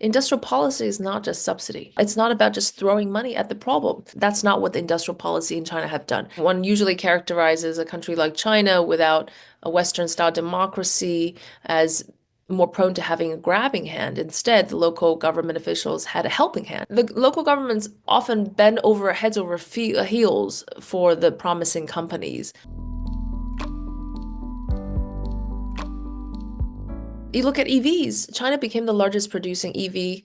Industrial policy is not just subsidy. It's not about just throwing money at the problem. That's not what the industrial policy in China have done. One usually characterizes a country like China without a Western-style democracy as more prone to having a grabbing hand. Instead, the local government officials had a helping hand. The local governments often bend over heads over heels for the promising companies. You look at EVs. China became the largest producing EV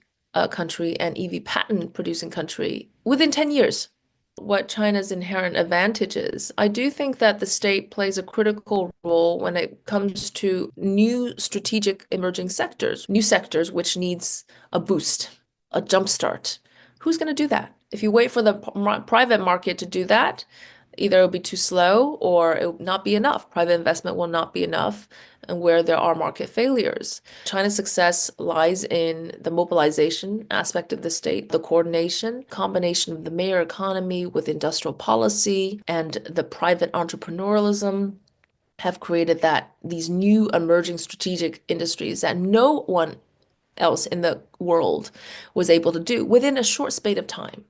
country and EV patent producing country within 10 years. What China's inherent advantage is, I do think that the state plays a critical role when it comes to new strategic emerging sectors, new sectors which needs a boost, a jumpstart. Who's going to do that? If you wait for the private market to do that, either it'll be too slow or it will not be enough. Private investment will not be enough, and where there are market failures. China's success lies in the mobilization aspect of the state, the coordination, combination of the mayor economy with industrial policy and the private entrepreneurialism have created these new emerging strategic industries that no one else in the world was able to do within a short spate of time.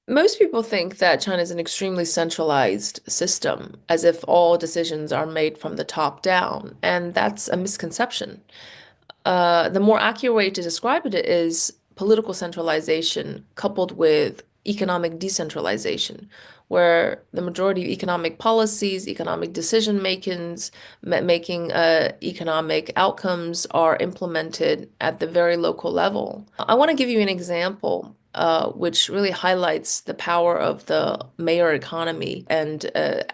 Most people think that China is an extremely centralized system, as if all decisions are made from the top down, and that's a misconception. The more accurate way to describe it is political centralization coupled with economic decentralization, where the majority of economic policies, economic decision makings, making economic outcomes are implemented at the very local level. I want to give you an example which really highlights the power of the mayor economy and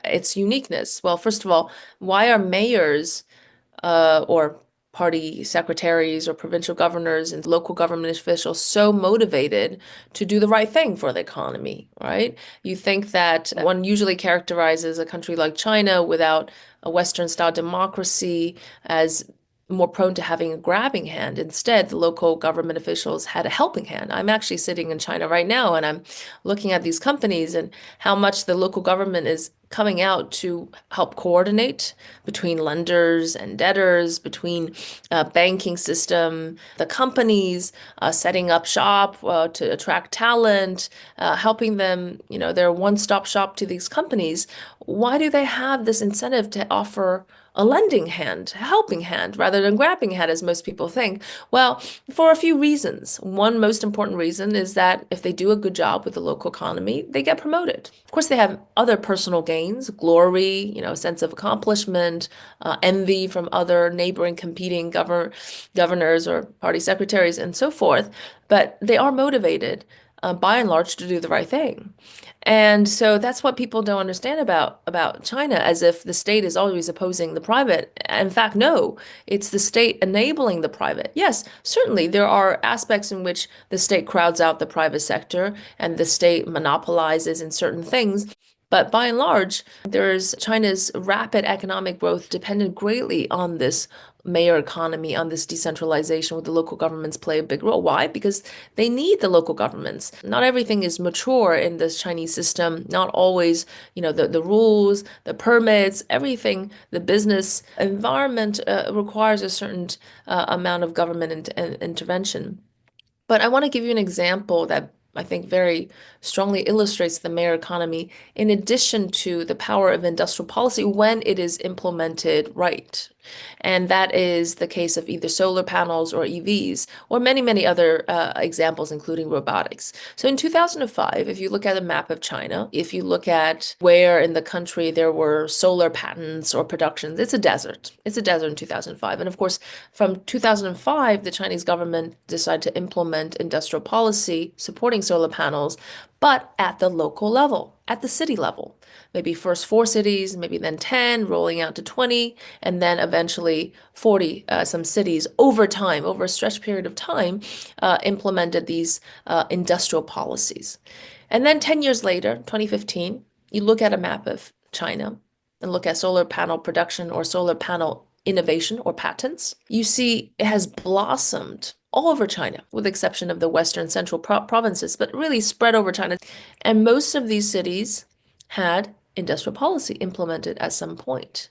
its uniqueness. Well, first of all, why are mayors or party secretaries or provincial governors and local government officials so motivated to do the right thing for the economy, right? You think that one usually characterizes a country like China without a Western-style democracy as more prone to having a grabbing hand. Instead, the local government officials had a helping hand. I'm actually sitting in China right now, and I'm looking at these companies and how much the local government is coming out to help coordinate between lenders and debtors, between banking system, the companies setting up shop to attract talent, helping them, they're a one-stop shop to these companies. Why do they have this incentive to offer a lending hand, a helping hand, rather than grabbing hand, as most people think? Well, for a few reasons. One most important reason is that if they do a good job with the local economy, they get promoted. Of course, they have other personal gains, glory, sense of accomplishment, envy from other neighboring competing governors or party secretaries and so forth. But they are motivated by and large to do the right thing. And so that's what people don't understand about China, as if the state is always opposing the private. In fact, no, it's the state enabling the private. Yes, certainly there are aspects in which the state crowds out the private sector and the state monopolizes in certain things. But by and large, China's rapid economic growth depended greatly on this mayor economy, on this decentralization where the local governments play a big role. Why? Because they need the local governments. Not everything is mature in this Chinese system. Not always, the rules, the permits, everything, the business environment requires a certain amount of government intervention. But I want to give you an example that I think very strongly illustrates the mayor economy in addition to the power of industrial policy when it is implemented right. And that is the case of either solar panels or EVs, or many, many other examples, including robotics. So in 2005, if you look at a map of China, if you look at where in the country there were solar patents or productions, it's a desert. It's a desert in 2005. And of course, from 2005, the Chinese government decided to implement industrial policy supporting solar panels, but at the local level, at the city level. Maybe first 4 cities, maybe then 10, rolling out to 20, and then eventually 40, some cities over time, over a stretched period of time, implemented these industrial policies. And then 10 years later, 2015, you look at a map of China and look at solar panel production or solar panel innovation or patents, you see it has blossomed all over China, with the exception of the western central provinces, but really spread over China. And most of these cities had industrial policy implemented at some point.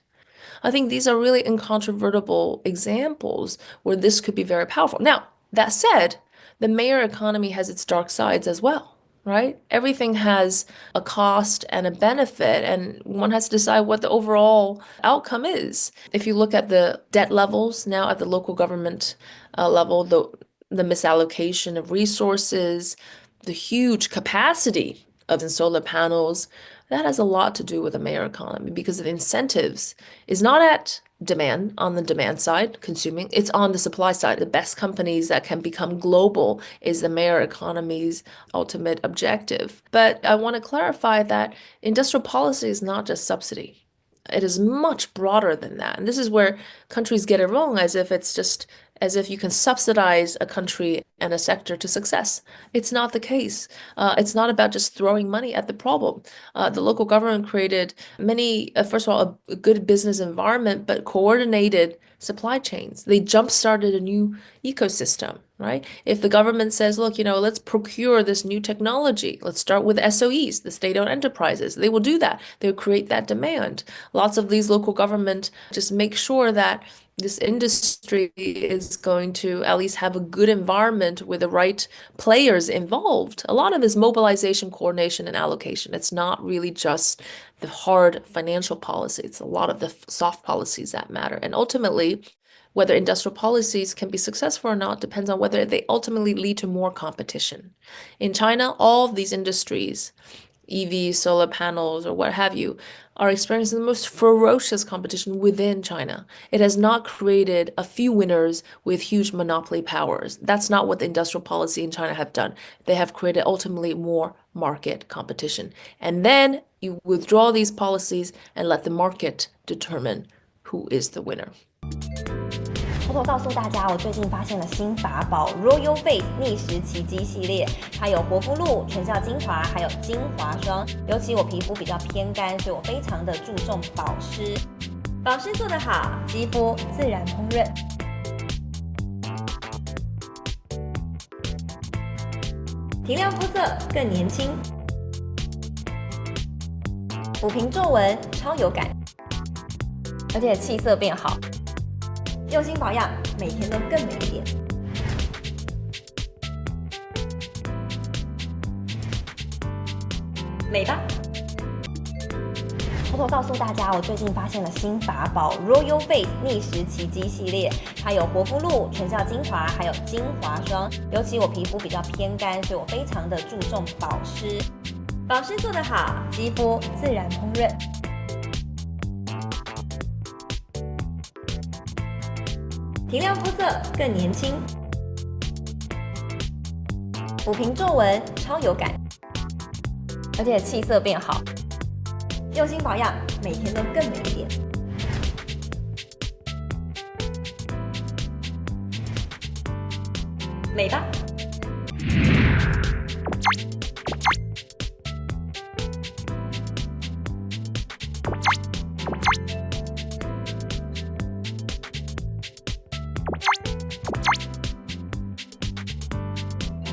I think these are really incontrovertible examples where this could be very powerful. Now, that said, the mayor economy has its dark sides as well, right? Everything has a cost and a benefit, and one has to decide what the overall outcome is. If you look at the debt levels now at the local government level, the misallocation of resources, the huge capacity of solar panels, that has a lot to do with the mayor economy because the incentives is not at demand on the demand side, consuming, it's on the supply side. The best companies that can become global is the mayor economy's ultimate objective. But I want to clarify that industrial policy is not just subsidy. It is much broader than that. And this is where countries get it wrong, as if you can subsidize a country and a sector to success. It's not the case. It's not about just throwing money at the problem. The local government created many, first of all, a good business environment, but coordinated supply chains. They jump-started a new ecosystem, right? If the government says, look, let's procure this new technology. Let's start with SOEs, the state-owned enterprises. They will do that. They'll create that demand. Lots of these local government just make sure that this industry is going to at least have a good environment with the right players involved. A lot of it is mobilization, coordination, and allocation. It's not really just the hard financial policy. It's a lot of the soft policies that matter. And ultimately, whether industrial policies can be successful or not depends on whether they ultimately lead to more competition. In China, all of these industries, EV, solar panels, or what have you, are experiencing the most ferocious competition within China. It has not created a few winners with huge monopoly powers. That's not what the industrial policy in China have done. They have created ultimately more market competition. And then you withdraw these policies and let the market determine who is the winner. 偷偷告诉大家，我最近发现了新法宝 Royal Face 逆时奇迹系列，它有活肤露、全效精华，还有精华霜。尤其我皮肤比较偏干，所以我非常的注重保湿。保湿做得好，肌肤自然烹润。提亮肤色更年轻，抚平皱纹超有感，而且气色变好。用心保养，每天都更美一点。美吧！偷偷告诉大家，我最近发现了新法宝 Royal Face 逆时奇迹系列，它有活肤露、全效精华，还有精华霜。尤其我皮肤比较偏干，所以我非常的注重保湿。保湿做得好，肌肤自然烹润。提亮肤色更年轻，抚平皱纹超有感，而且气色变好。用心保养，每天都更美一点。美吧！